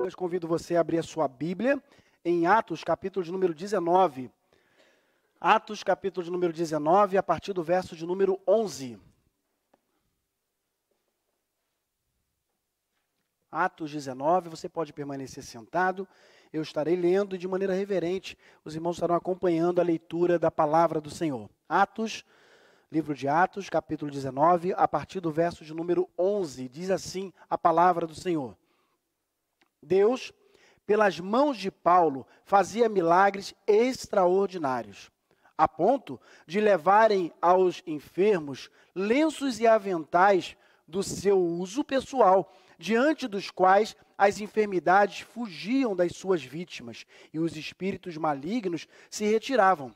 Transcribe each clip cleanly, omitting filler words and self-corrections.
Eu convido você a abrir a sua Bíblia em Atos, capítulo de número 19. Atos, capítulo de número 19, a partir do verso de número 11. Atos 19, você pode permanecer sentado, eu estarei lendo e de maneira reverente, os irmãos estarão acompanhando a leitura da palavra do Senhor. Atos, livro de Atos, capítulo 19, a partir do verso de número 11, diz assim a palavra do Senhor. Deus, pelas mãos de Paulo, fazia milagres extraordinários, a ponto de levarem aos enfermos lenços e aventais do seu uso pessoal, diante dos quais as enfermidades fugiam das suas vítimas e os espíritos malignos se retiravam.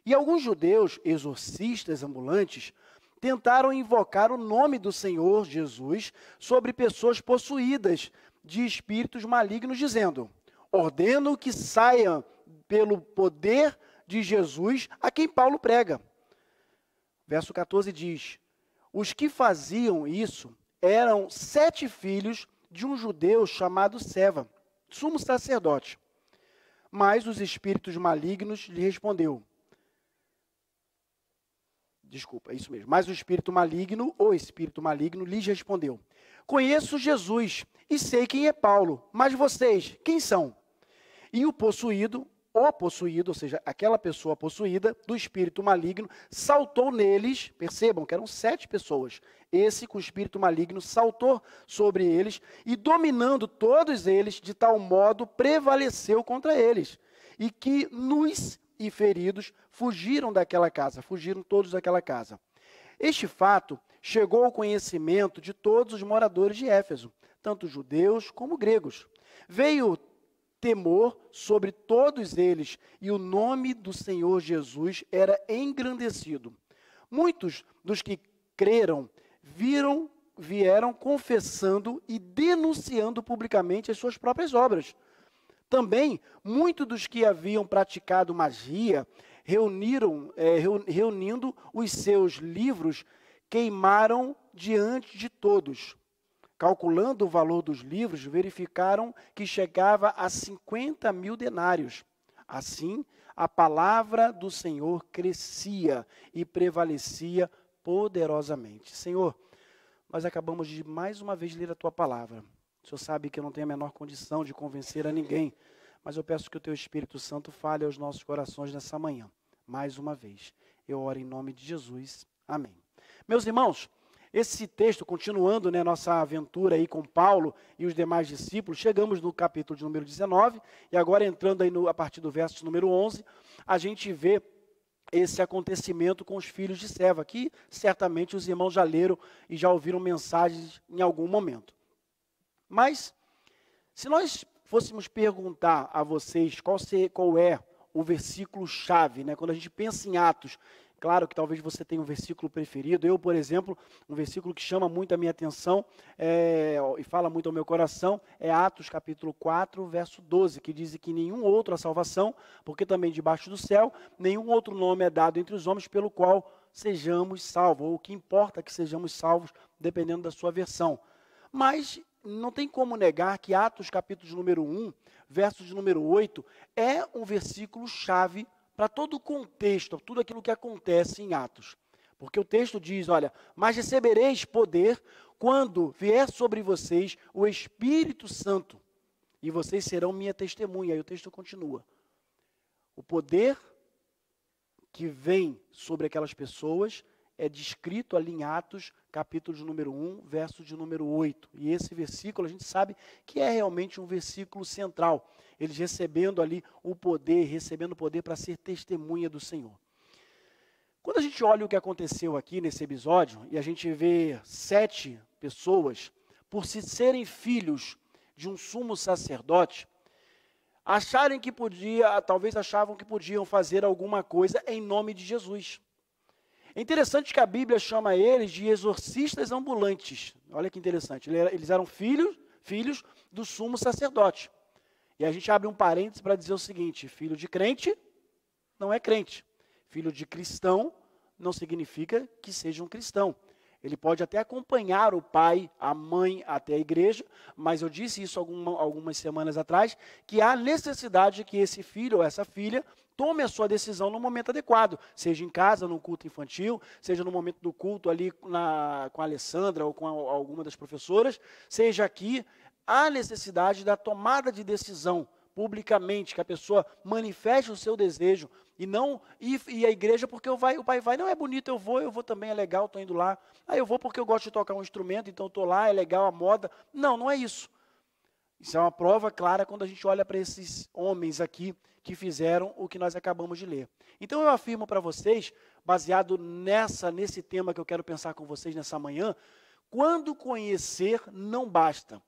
E alguns judeus, exorcistas ambulantes, tentaram invocar o nome do Senhor Jesus sobre pessoas possuídas de espíritos malignos, dizendo: ordeno que saiam pelo poder de Jesus a quem Paulo prega. Verso 14 diz: os que faziam isso eram 7 filhos de um judeu chamado Seva, sumo sacerdote. Mas os espíritos malignos lhe respondeu. Desculpa, é isso mesmo. Mas o espírito maligno lhes respondeu: conheço Jesus e sei quem é Paulo, mas vocês, quem são? E o possuído, ou seja, aquela pessoa possuída do espírito maligno, saltou neles, percebam que eram 7 pessoas, esse com o espírito maligno saltou sobre eles e dominando todos eles, de tal modo prevaleceu contra eles, e que nus e feridos fugiram todos daquela casa. Este fato chegou ao conhecimento de todos os moradores de Éfeso, tanto judeus como gregos. Veio temor sobre todos eles, e o nome do Senhor Jesus era engrandecido. Muitos dos que creram vieram confessando e denunciando publicamente as suas próprias obras. Também, muitos dos que haviam praticado magia, reunindo os seus livros, queimaram diante de todos. Calculando o valor dos livros, verificaram que chegava a 50.000 denários. Assim, a palavra do Senhor crescia e prevalecia poderosamente. Senhor, nós acabamos de mais uma vez ler a Tua palavra. O Senhor sabe que eu não tenho a menor condição de convencer a ninguém, mas eu peço que o Teu Espírito Santo fale aos nossos corações nessa manhã. Mais uma vez, eu oro em nome de Jesus. Amém. Meus irmãos, esse texto, continuando nossa aventura aí com Paulo e os demais discípulos, chegamos no capítulo de número 19, e agora entrando aí a partir do verso número 11, a gente vê esse acontecimento com os filhos de Seva, que certamente os irmãos já leram e já ouviram mensagens em algum momento. Mas, se nós fôssemos perguntar a vocês qual é o versículo-chave, quando a gente pensa em Atos, claro que talvez você tenha um versículo preferido. Eu, por exemplo, um versículo que chama muito a minha atenção e fala muito ao meu coração é Atos capítulo 4, verso 12, que diz que nenhum outro há salvação, porque também debaixo do céu, nenhum outro nome é dado entre os homens pelo qual sejamos salvos, ou o que importa que sejamos salvos, dependendo da sua versão. Mas não tem como negar que Atos capítulo de número 1, verso de número 8, é um versículo-chave para todo o contexto, tudo aquilo que acontece em Atos. Porque o texto diz, olha, mas recebereis poder quando vier sobre vocês o Espírito Santo, e vocês serão minha testemunha. Aí o texto continua. O poder que vem sobre aquelas pessoas é descrito ali em Atos, capítulo de número 1, verso de número 8. E esse versículo a gente sabe que é realmente um versículo central. Eles recebendo ali o poder, para ser testemunha do Senhor. Quando a gente olha o que aconteceu aqui nesse episódio, e a gente vê 7 pessoas, por se serem filhos de um sumo sacerdote, talvez achavam que podiam fazer alguma coisa em nome de Jesus. É interessante que a Bíblia chama eles de exorcistas ambulantes. Olha que interessante, eles eram filhos do sumo sacerdote. E a gente abre um parênteses para dizer o seguinte: filho de crente não é crente. Filho de cristão não significa que seja um cristão. Ele pode até acompanhar o pai, a mãe até a igreja, mas eu disse isso algumas semanas atrás, que há necessidade que esse filho ou essa filha tome a sua decisão no momento adequado, seja em casa, no culto infantil, seja no momento do culto ali com a Alessandra ou com alguma das professoras, seja aqui, há necessidade da tomada de decisão publicamente, que a pessoa manifeste o seu desejo, e não ir à igreja porque o pai vai, não é bonito, eu vou também, é legal, estou indo lá. Eu vou porque eu gosto de tocar um instrumento, então estou lá, é legal a moda. Não, não é isso. Isso é uma prova clara quando a gente olha para esses homens aqui que fizeram o que nós acabamos de ler. Então eu afirmo para vocês, baseado nesse tema que eu quero pensar com vocês nessa manhã, quando conhecer não basta.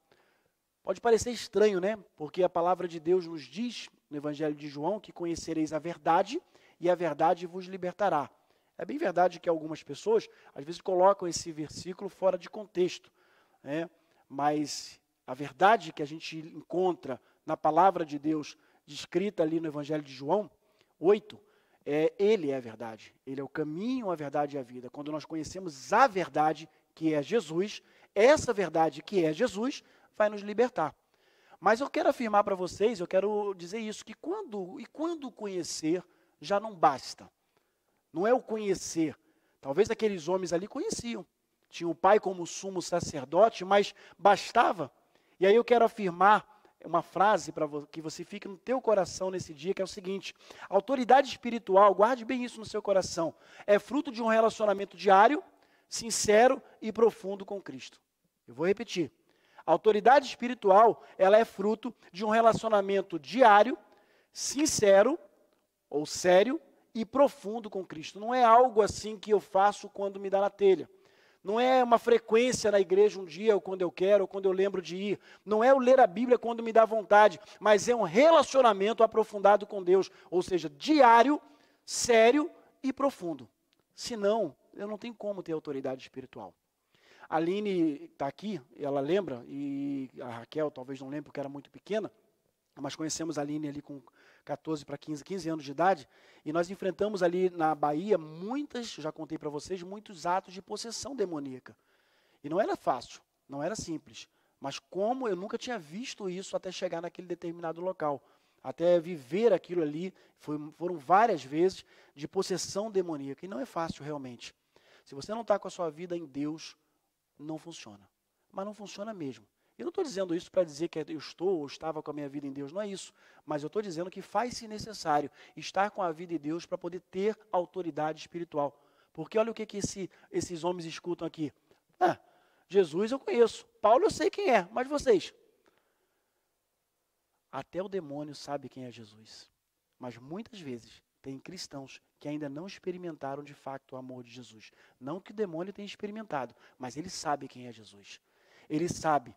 Pode parecer estranho, né? Porque a palavra de Deus nos diz, no Evangelho de João, que conhecereis a verdade e a verdade vos libertará. É bem verdade que algumas pessoas, às vezes, colocam esse versículo fora de contexto, né? Mas a verdade que a gente encontra na palavra de Deus, descrita ali no Evangelho de João 8, Ele é a verdade. Ele é o caminho, a verdade e a vida. Quando nós conhecemos a verdade, que é Jesus, essa verdade que é Jesus, vai nos libertar. Mas eu quero afirmar para vocês, eu quero dizer isso, que quando conhecer, já não basta. Não é o conhecer. Talvez aqueles homens ali conheciam. Tinha o pai como sumo sacerdote, mas bastava. E aí eu quero afirmar uma frase para que você fique no teu coração nesse dia, que é o seguinte: a autoridade espiritual, guarde bem isso no seu coração, é fruto de um relacionamento diário, sincero e profundo com Cristo. Eu vou repetir. A autoridade espiritual, ela é fruto de um relacionamento diário, sincero, ou sério, e profundo com Cristo. Não é algo assim que eu faço quando me dá na telha. Não é uma frequência na igreja um dia, ou quando eu quero, ou quando eu lembro de ir. Não é o ler a Bíblia quando me dá vontade, mas é um relacionamento aprofundado com Deus. Ou seja, diário, sério e profundo. Senão, eu não tenho como ter autoridade espiritual. A Aline está aqui, ela lembra, e a Raquel talvez não lembre porque era muito pequena, mas conhecemos a Aline ali com 14 para 15 anos de idade, e nós enfrentamos ali na Bahia já contei para vocês, muitos atos de possessão demoníaca. E não era fácil, não era simples, mas como eu nunca tinha visto isso até chegar naquele determinado local, até viver aquilo ali, foram várias vezes de possessão demoníaca, e não é fácil realmente. Se você não está com a sua vida em Deus, não funciona, mas não funciona mesmo. Eu não estou dizendo isso para dizer que eu estou ou estava com a minha vida em Deus, não é isso. Mas eu estou dizendo que faz-se necessário estar com a vida em Deus para poder ter autoridade espiritual. Porque olha o que esses homens escutam aqui. Jesus eu conheço, Paulo eu sei quem é, mas vocês? Até o demônio sabe quem é Jesus. Mas muitas vezes tem cristãos que ainda não experimentaram de fato o amor de Jesus. Não que o demônio tenha experimentado, mas ele sabe quem é Jesus. Ele sabe.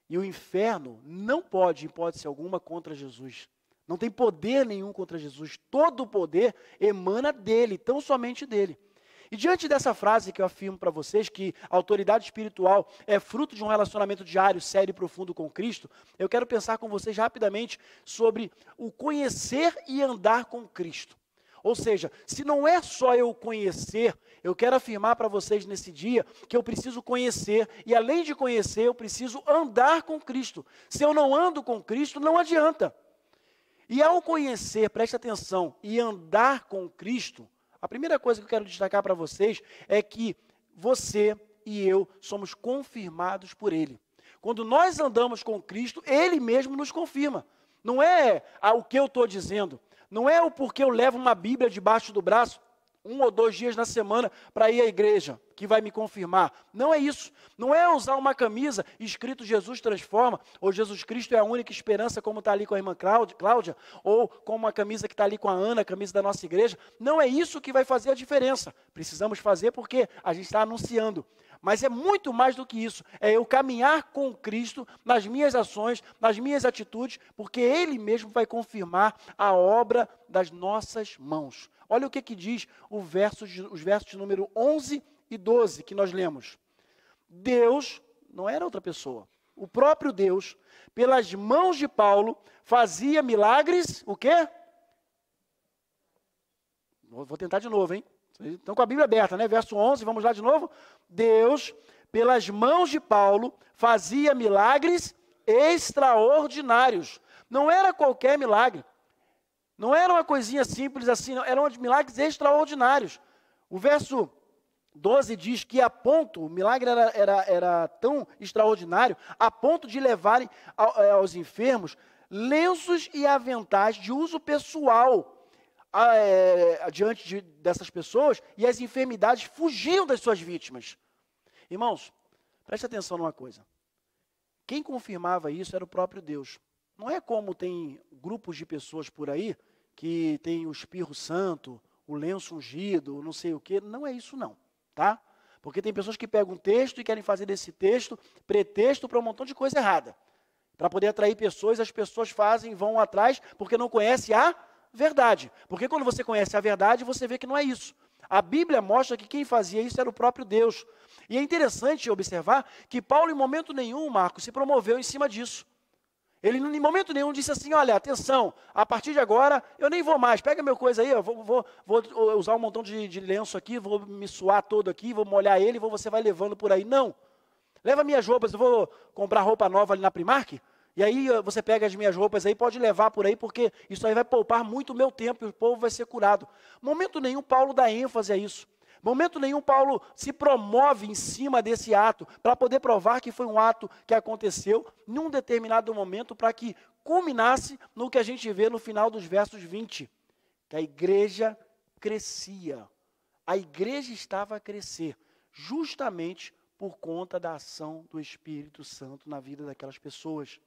E o inferno não pode, em hipótese alguma, contra Jesus. Não tem poder nenhum contra Jesus. Todo o poder emana dele, tão somente dele. E diante dessa frase que eu afirmo para vocês, que a autoridade espiritual é fruto de um relacionamento diário, sério e profundo com Cristo, eu quero pensar com vocês rapidamente sobre o conhecer e andar com Cristo. Ou seja, se não é só eu conhecer, eu quero afirmar para vocês nesse dia que eu preciso conhecer, e além de conhecer, eu preciso andar com Cristo. Se eu não ando com Cristo, não adianta. E ao conhecer, preste atenção, e andar com Cristo, a primeira coisa que eu quero destacar para vocês é que você e eu somos confirmados por Ele. Quando nós andamos com Cristo, Ele mesmo nos confirma. Não é o que eu estou dizendo. Não é o porquê eu levo uma Bíblia debaixo do braço 1 ou 2 dias na semana para ir à igreja, que vai me confirmar. Não é isso. Não é usar uma camisa escrito Jesus transforma, ou Jesus Cristo é a única esperança, como está ali com a irmã Cláudia, ou com uma camisa que está ali com a Ana, a camisa da nossa igreja. Não é isso que vai fazer a diferença. Precisamos fazer porque a gente está anunciando. Mas é muito mais do que isso. É eu caminhar com Cristo nas minhas ações, nas minhas atitudes, porque Ele mesmo vai confirmar a obra das nossas mãos. Olha o que diz os versos de número 11 e 12 que nós lemos. Deus, não era outra pessoa, o próprio Deus, pelas mãos de Paulo, fazia milagres, o quê? Vou tentar de novo, hein? Vocês estão com a Bíblia aberta, né? Verso 11, vamos lá de novo. Deus, pelas mãos de Paulo, fazia milagres extraordinários. Não era qualquer milagre. Não era uma coisinha simples assim, não. Eram milagres extraordinários. O verso 12 diz que a ponto, o milagre era tão extraordinário, a ponto de levarem aos enfermos lenços e aventais de uso pessoal diante dessas pessoas, e as enfermidades fugiam das suas vítimas. Irmãos, preste atenção numa coisa. Quem confirmava isso era o próprio Deus. Não é como tem grupos de pessoas por aí que tem o espirro santo, o lenço ungido, não sei o quê. Não é isso não, tá? Porque tem pessoas que pegam um texto e querem fazer desse texto pretexto para um montão de coisa errada. Para poder atrair pessoas, as pessoas fazem, vão atrás, porque não conhecem a verdade. Porque quando você conhece a verdade, você vê que não é isso. A Bíblia mostra que quem fazia isso era o próprio Deus. E é interessante observar que Paulo, em momento nenhum, Marcos, se promoveu em cima disso. Ele, em momento nenhum, disse assim, olha, atenção, a partir de agora, eu nem vou mais, pega meu coisa aí, eu vou usar um montão de lenço aqui, vou me suar todo aqui, vou molhar ele, você vai levando por aí. Não. Leva minhas roupas, eu vou comprar roupa nova ali na Primark, e aí você pega as minhas roupas aí, pode levar por aí, porque isso aí vai poupar muito o meu tempo, e o povo vai ser curado. Momento nenhum Paulo dá ênfase a isso. Momento nenhum Paulo se promove em cima desse ato, para poder provar que foi um ato que aconteceu num determinado momento, para que culminasse no que a gente vê no final dos versos 20, que a igreja crescia. A igreja estava a crescer, justamente por conta da ação do Espírito Santo na vida daquelas pessoas.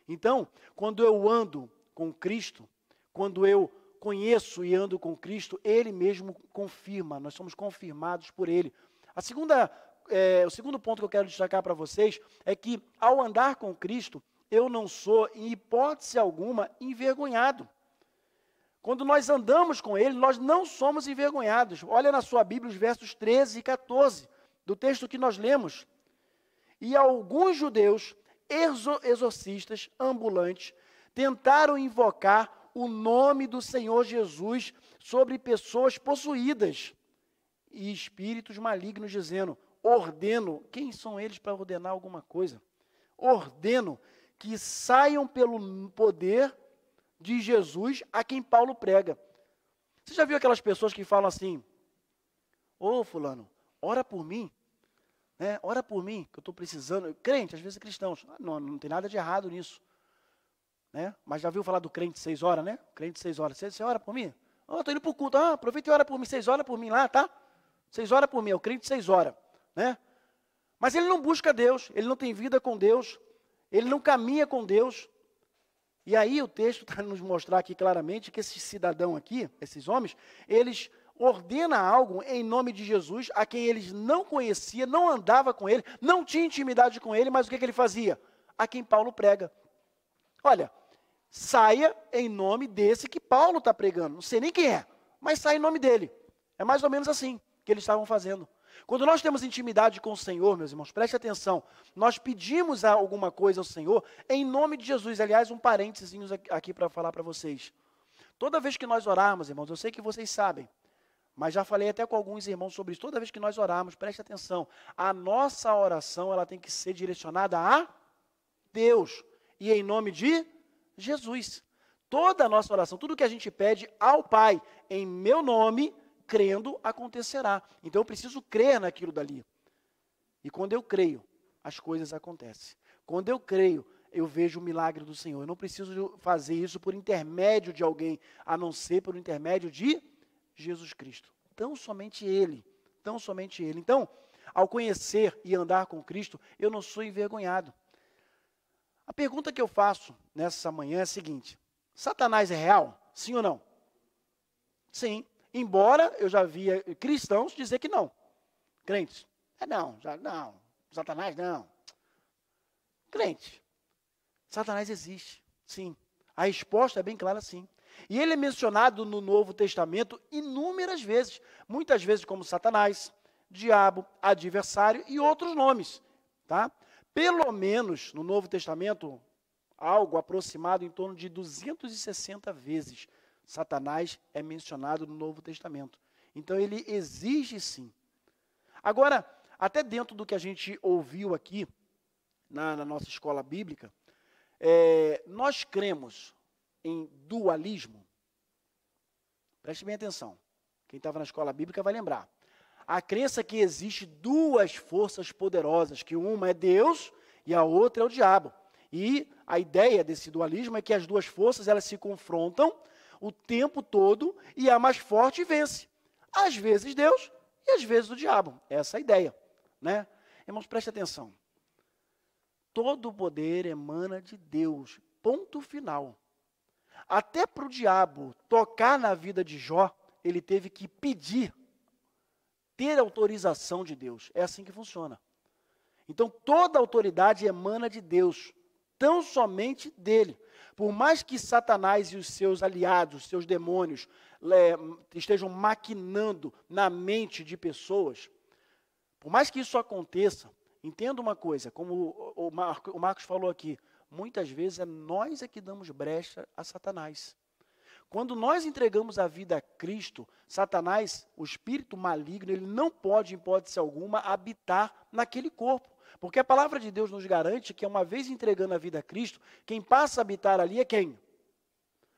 Então, quando eu ando com Cristo, quando eu conheço e ando com Cristo, Ele mesmo confirma, nós somos confirmados por Ele. O segundo ponto que eu quero destacar para vocês é que, ao andar com Cristo, eu não sou, em hipótese alguma, envergonhado. Quando nós andamos com Ele, nós não somos envergonhados. Olha na sua Bíblia os versos 13 e 14, do texto que nós lemos. E alguns judeus, exorcistas, ambulantes, tentaram invocar o nome do Senhor Jesus sobre pessoas possuídas e espíritos malignos, dizendo, ordeno, quem são eles para ordenar alguma coisa? Ordeno que saiam pelo poder de Jesus a quem Paulo prega. Você já viu aquelas pessoas que falam assim, ô fulano, ora por mim, né? Ora por mim, que eu estou precisando. Crente, às vezes cristãos, não tem nada de errado nisso. Né? Mas já viu falar do crente 6 horas, né? Crente 6 horas. Você ora por mim? Estou indo para o culto. Aproveita e ora por mim. 6 horas por mim lá, tá? 6 horas por mim, é o crente 6 horas. Né? Mas ele não busca Deus, ele não tem vida com Deus, ele não caminha com Deus. E aí o texto está nos mostrar aqui claramente que esse cidadão aqui, esses homens, eles ordenam algo em nome de Jesus, a quem eles não conheciam, não andava com ele, não tinha intimidade com ele, mas o que ele fazia? A quem Paulo prega. Olha, saia em nome desse que Paulo está pregando. Não sei nem quem é, mas sai em nome dele. É mais ou menos assim que eles estavam fazendo. Quando nós temos intimidade com o Senhor, meus irmãos, preste atenção, nós pedimos alguma coisa ao Senhor em nome de Jesus. Aliás, um parênteses aqui para falar para vocês. Toda vez que nós orarmos, irmãos, eu sei que vocês sabem, mas já falei até com alguns irmãos sobre isso. Toda vez que nós orarmos, preste atenção, a nossa oração ela tem que ser direcionada a Deus e em nome de Jesus. Toda a nossa oração, tudo que a gente pede ao Pai, em meu nome, crendo, acontecerá. Então eu preciso crer naquilo dali. E quando eu creio, as coisas acontecem. Quando eu creio, eu vejo o milagre do Senhor. Eu não preciso fazer isso por intermédio de alguém, a não ser por intermédio de Jesus Cristo. Tão somente Ele. Tão somente Ele. Então, ao conhecer e andar com Cristo, eu não sou envergonhado. A pergunta que eu faço nessa manhã é a seguinte: Satanás é real? Sim ou não? Sim. Embora eu já via cristãos dizer que não. Crentes, não. Satanás não. Crente, Satanás existe, sim. A resposta é bem clara, sim. E ele é mencionado no Novo Testamento inúmeras vezes. Muitas vezes como Satanás, diabo, adversário e outros nomes. Tá? Pelo menos no Novo Testamento, algo aproximado em torno de 260 vezes. Satanás é mencionado no Novo Testamento. Então, ele exige sim. Agora, até dentro do que a gente ouviu aqui, na nossa escola bíblica, nós cremos em dualismo. Preste bem atenção. Quem estava na escola bíblica vai lembrar. A crença que existe duas forças poderosas, que uma é Deus e a outra é o diabo. E a ideia desse dualismo é que as duas forças elas se confrontam o tempo todo e a mais forte vence. Às vezes Deus e às vezes o diabo. Essa é a ideia, né? Irmãos, preste atenção. Todo o poder emana de Deus. Ponto final. Até para o diabo tocar na vida de Jó, ele teve que pedir, ter autorização de Deus. É assim que funciona. Então, toda autoridade emana de Deus, tão somente dele. Por mais que Satanás e os seus aliados, os seus demônios, estejam maquinando na mente de pessoas, por mais que isso aconteça, entenda uma coisa, como o Marcos falou aqui, muitas vezes é nós que damos brecha a Satanás. Quando nós entregamos a vida a Cristo, Satanás, o espírito maligno, ele não pode, em hipótese alguma, habitar naquele corpo. Porque a palavra de Deus nos garante que, uma vez entregando a vida a Cristo, quem passa a habitar ali é quem?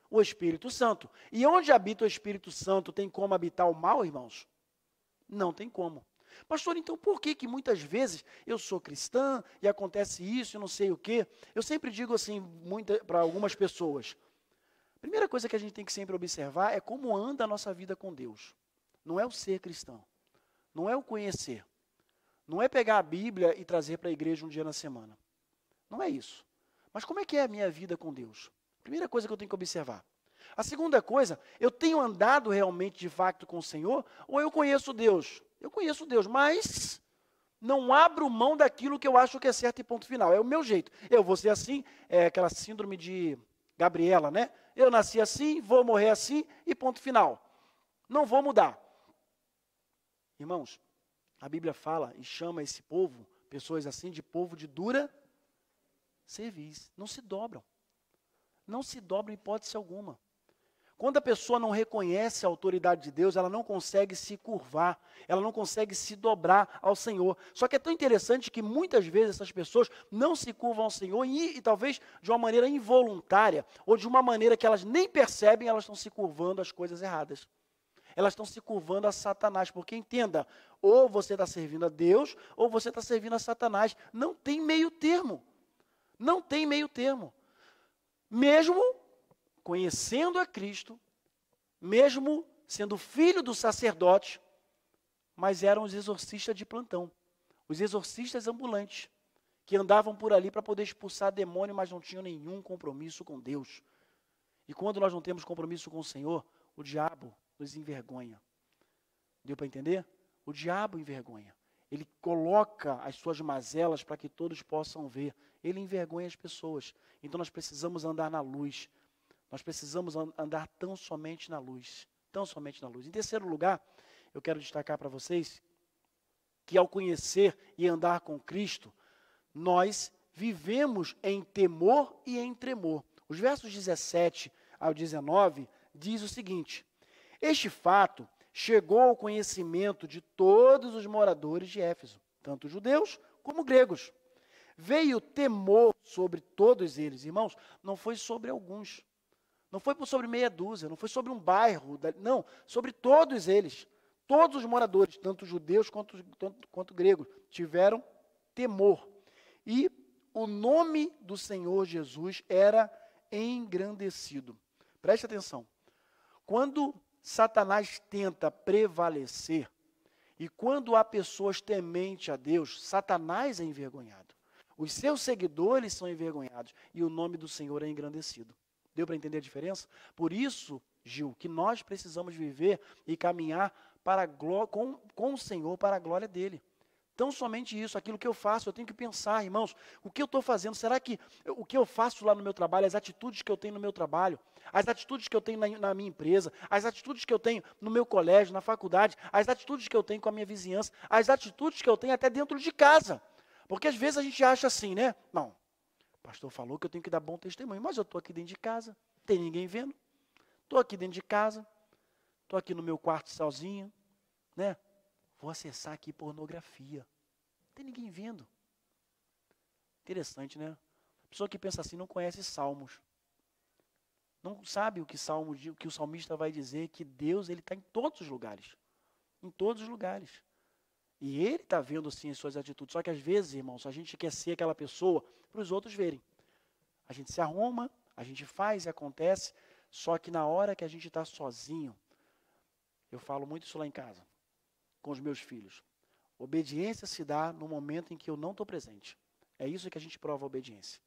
O Espírito Santo. E onde habita o Espírito Santo, tem como habitar o mal, irmãos? Não tem como. Pastor, então por que muitas vezes eu sou cristã e acontece isso, eu não sei o quê? Eu sempre digo assim para algumas pessoas. A primeira coisa que a gente tem que sempre observar é como anda a nossa vida com Deus. Não é o ser cristão, não é o conhecer, não é pegar a Bíblia e trazer para a igreja um dia na semana. Não é isso. Mas como é que é a minha vida com Deus? Primeira coisa que eu tenho que observar. A segunda coisa, eu tenho andado realmente de facto com o Senhor ou eu conheço Deus? Eu conheço Deus, mas não abro mão daquilo que eu acho que é certo e ponto final. É o meu jeito. Eu vou ser assim, é aquela síndrome de Gabriela, né? Eu nasci assim, vou morrer assim e ponto final. Não vou mudar. Irmãos, a Bíblia fala e chama esse povo, pessoas assim, de povo de dura cerviz. Não se dobram. Não se dobram em hipótese alguma. Quando a pessoa não reconhece a autoridade de Deus, ela não consegue se curvar, ela não consegue se dobrar ao Senhor. Só que é tão interessante que muitas vezes essas pessoas não se curvam ao Senhor e talvez de uma maneira involuntária, ou de uma maneira que elas nem percebem, elas estão se curvando às coisas erradas. Elas estão se curvando a Satanás, porque entenda, ou você está servindo a Deus, ou você está servindo a Satanás. Não tem meio termo. Não tem meio termo. Mesmo conhecendo a Cristo, mesmo sendo filho do sacerdote, mas eram os exorcistas de plantão, os exorcistas ambulantes, que andavam por ali para poder expulsar demônio, mas não tinham nenhum compromisso com Deus. E quando nós não temos compromisso com o Senhor, o diabo nos envergonha. Deu para entender? O diabo envergonha. Ele coloca as suas mazelas para que todos possam ver. Ele envergonha as pessoas. Então nós precisamos andar na luz. Nós precisamos andar tão somente na luz. Tão somente na luz. Em terceiro lugar, eu quero destacar para vocês que ao conhecer e andar com Cristo, nós vivemos em temor e em tremor. Os versos 17 ao 19 diz o seguinte: este fato chegou ao conhecimento de todos os moradores de Éfeso, tanto judeus como gregos. Veio temor sobre todos eles. Irmãos, não foi sobre alguns. Não foi sobre meia dúzia, não foi sobre um bairro, não, sobre todos eles. Todos os moradores, tanto judeus quanto gregos, tiveram temor. E o nome do Senhor Jesus era engrandecido. Preste atenção. Quando Satanás tenta prevalecer, e quando há pessoas tementes a Deus, Satanás é envergonhado. Os seus seguidores são envergonhados, e o nome do Senhor é engrandecido. Deu para entender a diferença? Por isso, Gil, que nós precisamos viver e caminhar para com o Senhor para a glória dele. Tão somente isso, aquilo que eu faço, eu tenho que pensar, irmãos, o que eu estou fazendo? Será que o que eu faço lá no meu trabalho, as atitudes que eu tenho no meu trabalho, as atitudes que eu tenho na minha empresa, as atitudes que eu tenho no meu colégio, na faculdade, as atitudes que eu tenho com a minha vizinhança, as atitudes que eu tenho até dentro de casa? Porque às vezes a gente acha assim, né? Não, o pastor falou que eu tenho que dar bom testemunho, mas eu estou aqui dentro de casa, não tem ninguém vendo. Estou aqui dentro de casa, estou aqui no meu quarto sozinho, né? Vou acessar aqui pornografia. Não tem ninguém vendo. Interessante, né? A pessoa que pensa assim não conhece Salmos. Não sabe o que o salmista vai dizer, que Deus ele está em todos os lugares. Em todos os lugares. E ele está vendo sim as suas atitudes. Só que às vezes, irmãos, a gente quer ser aquela pessoa para os outros verem. A gente se arruma, a gente faz e acontece, só que na hora que a gente está sozinho, eu falo muito isso lá em casa, com os meus filhos. Obediência se dá no momento em que eu não estou presente. É isso que a gente prova a obediência.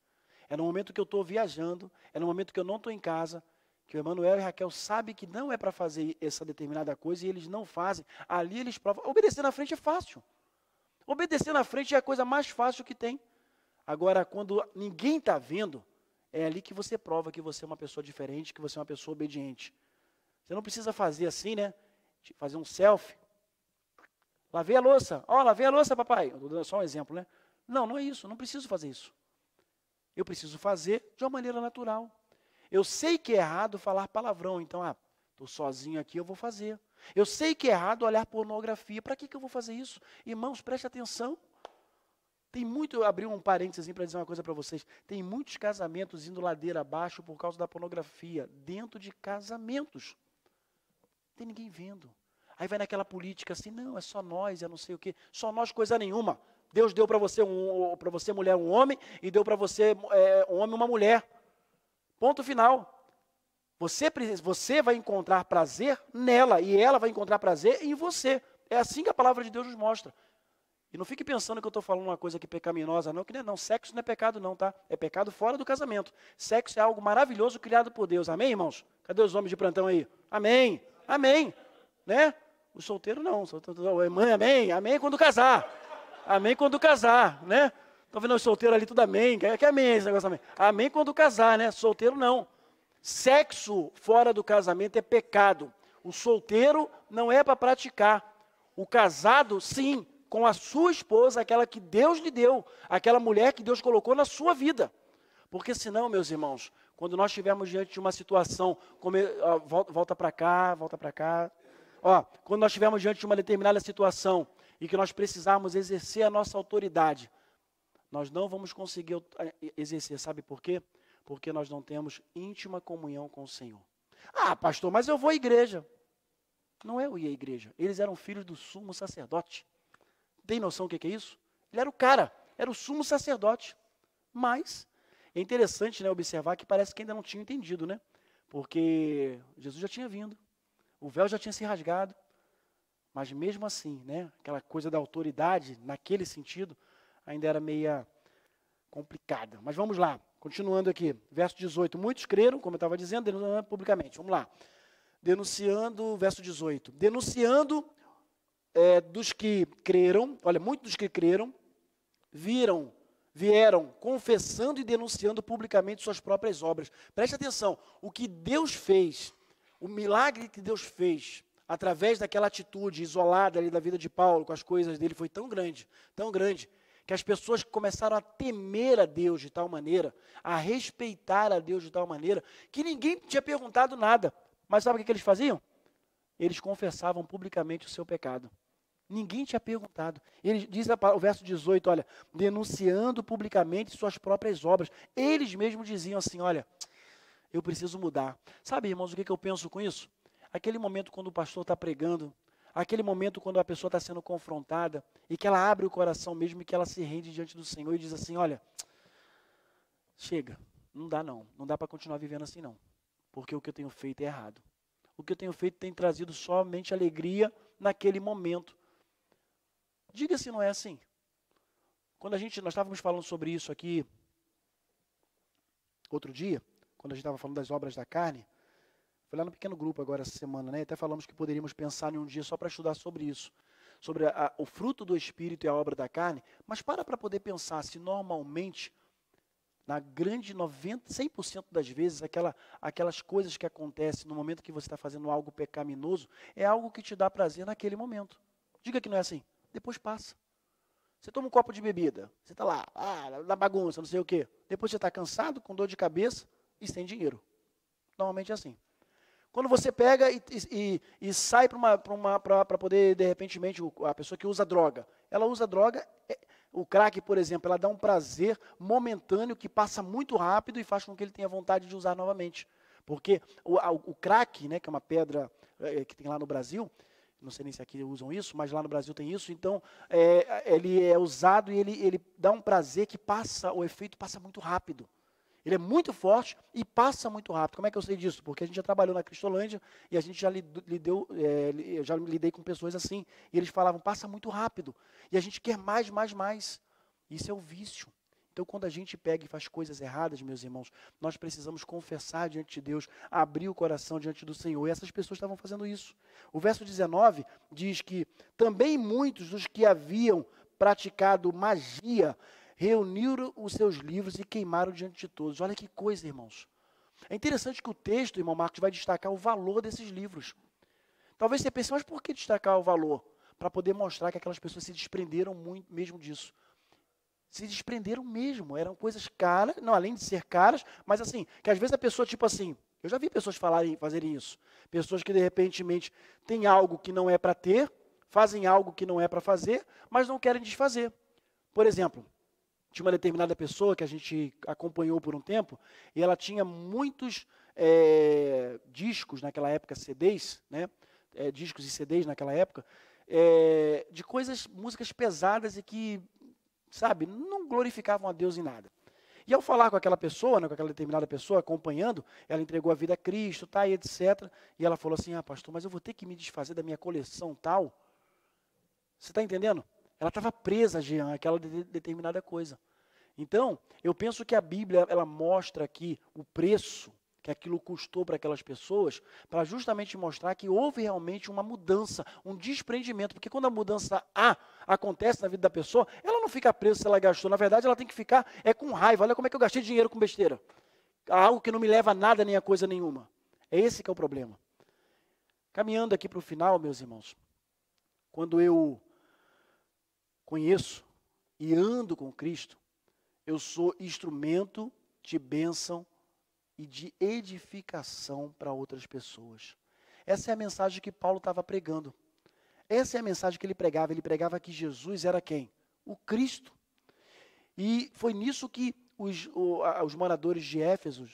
É no momento que eu estou viajando, é no momento que eu não estou em casa, que o Emanuel e a Raquel sabem que não é para fazer essa determinada coisa e eles não fazem. Ali eles provam. Obedecer na frente é fácil. Obedecer na frente é a coisa mais fácil que tem. Agora, quando ninguém está vendo, é ali que você prova que você é uma pessoa diferente, que você é uma pessoa obediente. Você não precisa fazer assim, né? Fazer um selfie. Lavei a louça. Ó, lavei a louça, papai. Estou dando só um exemplo, né? Não, não é isso. Não preciso fazer isso. Eu preciso fazer de uma maneira natural. Eu sei que é errado falar palavrão, então, estou sozinho aqui, eu vou fazer. Eu sei que é errado olhar pornografia, para que eu vou fazer isso? Irmãos, preste atenção. Tem muito, eu abri um parênteses para dizer uma coisa para vocês, tem muitos casamentos indo ladeira abaixo por causa da pornografia, dentro de casamentos. Não tem ninguém vendo. Aí vai naquela política assim, não, é só nós, é não sei o quê, só nós coisa nenhuma. Deus deu para você, mulher, um homem, e deu para você, um homem, uma mulher. Ponto final. Você vai encontrar prazer nela, e ela vai encontrar prazer em você. É assim que a palavra de Deus nos mostra. E não fique pensando que eu estou falando uma coisa aqui pecaminosa, não, que não, sexo não é pecado não, tá? É pecado fora do casamento. Sexo é algo maravilhoso criado por Deus. Amém, irmãos? Cadê os homens de plantão aí? Amém. Amém. Né? O solteiro não. Amém. Amém quando casar. Amém quando casar, né? Estão vendo os solteiros ali, tudo amém. Que amém esse negócio, amém. Amém quando casar, né? Solteiro não. Sexo fora do casamento é pecado. O solteiro não é para praticar. O casado, sim, com a sua esposa, aquela que Deus lhe deu, aquela mulher que Deus colocou na sua vida. Porque senão, meus irmãos, quando nós estivermos diante de uma situação, volta para cá, quando nós estivermos diante de uma determinada situação e que nós precisarmos exercer a nossa autoridade, nós não vamos conseguir exercer, sabe por quê? Porque nós não temos íntima comunhão com o Senhor. Ah, pastor, mas eu vou à igreja. Não é eu ir à igreja. Eles eram filhos do sumo sacerdote. Tem noção do que é isso? Ele era o cara, era o sumo sacerdote. Mas é interessante, né, observar que parece que ainda não tinha entendido, né? Porque Jesus já tinha vindo, o véu já tinha se rasgado. Mas mesmo assim, né, aquela coisa da autoridade, naquele sentido, ainda era meia complicada. Mas vamos lá, continuando aqui, verso 18. Muitos creram, como eu estava dizendo, denunciando publicamente. Vamos lá. Denunciando, verso 18. Denunciando dos que creram, olha, muitos dos que creram, vieram confessando e denunciando publicamente suas próprias obras. Preste atenção, o que Deus fez, o milagre que Deus fez, através daquela atitude isolada ali da vida de Paulo, com as coisas dele, foi tão grande, que as pessoas começaram a temer a Deus de tal maneira, a respeitar a Deus de tal maneira, que ninguém tinha perguntado nada. Mas sabe o que eles faziam? Eles confessavam publicamente o seu pecado. Ninguém tinha perguntado. Ele diz o verso 18, olha, denunciando publicamente suas próprias obras. Eles mesmos diziam assim, olha, eu preciso mudar. Sabe, irmãos, o que eu penso com isso? Aquele momento quando o pastor está pregando, aquele momento quando a pessoa está sendo confrontada e que ela abre o coração mesmo e que ela se rende diante do Senhor e diz assim, olha, chega, não dá para continuar vivendo assim não, porque o que eu tenho feito é errado. O que eu tenho feito tem trazido somente alegria naquele momento. Diga se não é assim. Quando nós estávamos falando sobre isso aqui outro dia, quando a gente estava falando das obras da carne, foi lá no pequeno grupo agora essa semana, né? Até falamos que poderíamos pensar em um dia só para estudar sobre isso, sobre o fruto do Espírito e a obra da carne, mas para poder pensar se normalmente, na grande 100% das vezes, aquelas coisas que acontecem no momento que você está fazendo algo pecaminoso, é algo que te dá prazer naquele momento. Diga que não é assim. Depois passa. Você toma um copo de bebida, você está lá, na bagunça, não sei o quê. Depois você está cansado, com dor de cabeça e sem dinheiro. Normalmente é assim. Quando você pega e sai para poder, de repente, a pessoa que usa droga, ela usa droga, o crack, por exemplo, ela dá um prazer momentâneo que passa muito rápido e faz com que ele tenha vontade de usar novamente. Porque o crack, né, que é uma pedra que tem lá no Brasil, não sei nem se aqui usam isso, mas lá no Brasil tem isso, então ele é usado e ele dá um prazer que o efeito passa muito rápido. Ele é muito forte e passa muito rápido. Como é que eu sei disso? Porque a gente já trabalhou na Cristolândia e a gente já eu já lidei com pessoas assim. E eles falavam, passa muito rápido. E a gente quer mais, mais, mais. Isso é o vício. Então, quando a gente pega e faz coisas erradas, meus irmãos, nós precisamos confessar diante de Deus, abrir o coração diante do Senhor. E essas pessoas estavam fazendo isso. O verso 19 diz que também muitos dos que haviam praticado magia reuniram os seus livros e queimaram diante de todos. Olha que coisa, irmãos. É interessante que o texto, irmão Marcos, vai destacar o valor desses livros. Talvez você pense, mas por que destacar o valor? Para poder mostrar que aquelas pessoas se desprenderam muito mesmo disso. Se desprenderam mesmo, eram coisas caras, não, além de ser caras, mas assim, que às vezes a pessoa, tipo assim, eu já vi pessoas fazerem isso. Pessoas que de repente têm algo que não é para ter, fazem algo que não é para fazer, mas não querem desfazer. Por exemplo, tinha uma determinada pessoa que a gente acompanhou por um tempo, e ela tinha muitos discos naquela época, CDs, né? Discos e CDs naquela época, de músicas pesadas e que, sabe, não glorificavam a Deus em nada. E ao falar com aquela pessoa, né, com aquela determinada pessoa, acompanhando, ela entregou a vida a Cristo, tá, e etc. E ela falou assim, pastor, mas eu vou ter que me desfazer da minha coleção tal. Você está entendendo? Ela estava presa, Jean, àquela determinada coisa. Então, eu penso que a Bíblia, ela mostra aqui o preço que aquilo custou para aquelas pessoas, para justamente mostrar que houve realmente uma mudança, um desprendimento, porque quando a mudança acontece na vida da pessoa, ela não fica presa se ela gastou, na verdade ela tem que ficar com raiva, olha como é que eu gastei dinheiro com besteira, algo que não me leva a nada nem a coisa nenhuma. É esse que é o problema. Caminhando aqui para o final, meus irmãos, quando eu conheço e ando com Cristo, eu sou instrumento de bênção e de edificação para outras pessoas. Essa é a mensagem que Paulo estava pregando. Essa é a mensagem que ele pregava. Ele pregava que Jesus era quem? O Cristo. E foi nisso que os moradores de Éfeso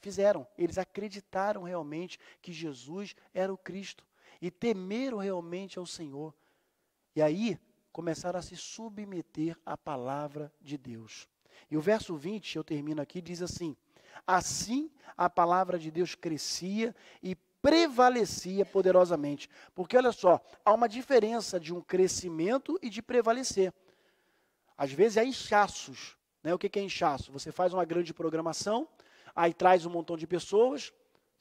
fizeram. Eles acreditaram realmente que Jesus era o Cristo. E temeram realmente ao Senhor. E aí começaram a se submeter à palavra de Deus. E o verso 20, eu termino aqui, diz assim: assim a palavra de Deus crescia e prevalecia poderosamente. Porque olha só, há uma diferença de um crescimento e de prevalecer. Às vezes há inchaços, né? O que é inchaço? Você faz uma grande programação, aí traz um montão de pessoas,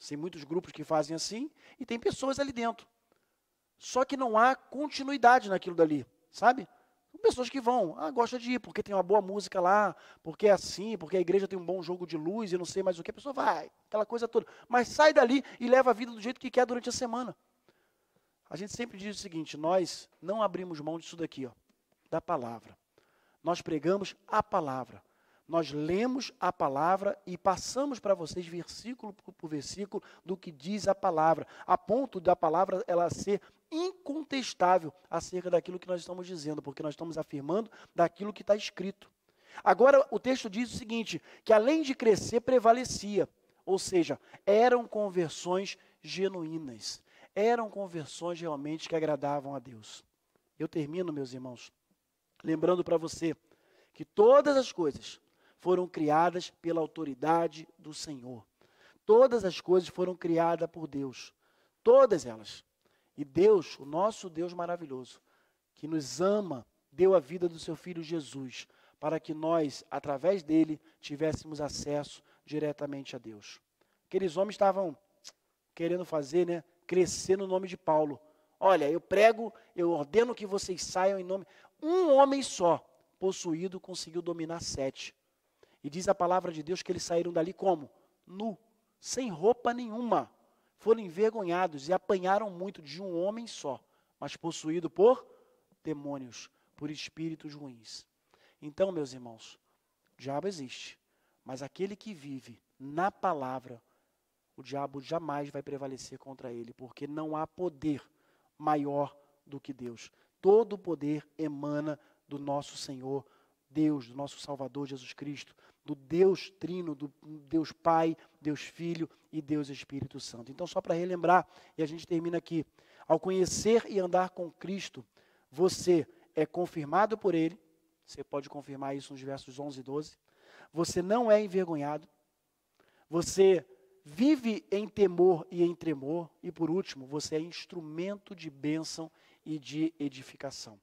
tem muitos grupos que fazem assim, e tem pessoas ali dentro. Só que não há continuidade naquilo dali, sabe? São pessoas que vão, gosta de ir, porque tem uma boa música lá, porque é assim, porque a igreja tem um bom jogo de luz e não sei mais o que, a pessoa vai, aquela coisa toda. Mas sai dali e leva a vida do jeito que quer durante a semana. A gente sempre diz o seguinte, nós não abrimos mão disso daqui, da palavra. Nós pregamos a palavra. Nós lemos a palavra e passamos para vocês versículo por versículo do que diz a palavra, a ponto da palavra ela ser incontestável acerca daquilo que nós estamos dizendo, porque nós estamos afirmando daquilo que está escrito. Agora, o texto diz o seguinte, que além de crescer, prevalecia, ou seja, eram conversões genuínas, eram conversões realmente que agradavam a Deus. Eu termino, meus irmãos, lembrando para você que todas as coisas foram criadas pela autoridade do Senhor. Todas as coisas foram criadas por Deus. Todas elas. E Deus, o nosso Deus maravilhoso, que nos ama, deu a vida do seu Filho Jesus, para que nós, através dele, tivéssemos acesso diretamente a Deus. Aqueles homens estavam querendo fazer, crescer no nome de Paulo. Olha, eu prego, eu ordeno que vocês saiam em nome... Um homem só, possuído, conseguiu dominar 7. E diz a palavra de Deus que eles saíram dali como? Nu, sem roupa nenhuma. Foram envergonhados e apanharam muito de um homem só, mas possuído por demônios, por espíritos ruins. Então, meus irmãos, o diabo existe, mas aquele que vive na palavra, o diabo jamais vai prevalecer contra ele, porque não há poder maior do que Deus. Todo o poder emana do nosso Senhor Deus, do nosso Salvador Jesus Cristo, do Deus Trino, do Deus Pai, Deus Filho e Deus Espírito Santo. Então, só para relembrar, e a gente termina aqui, ao conhecer e andar com Cristo, você é confirmado por Ele, você pode confirmar isso nos versos 11 e 12, você não é envergonhado, você vive em temor e em tremor, e por último, você é instrumento de bênção e de edificação.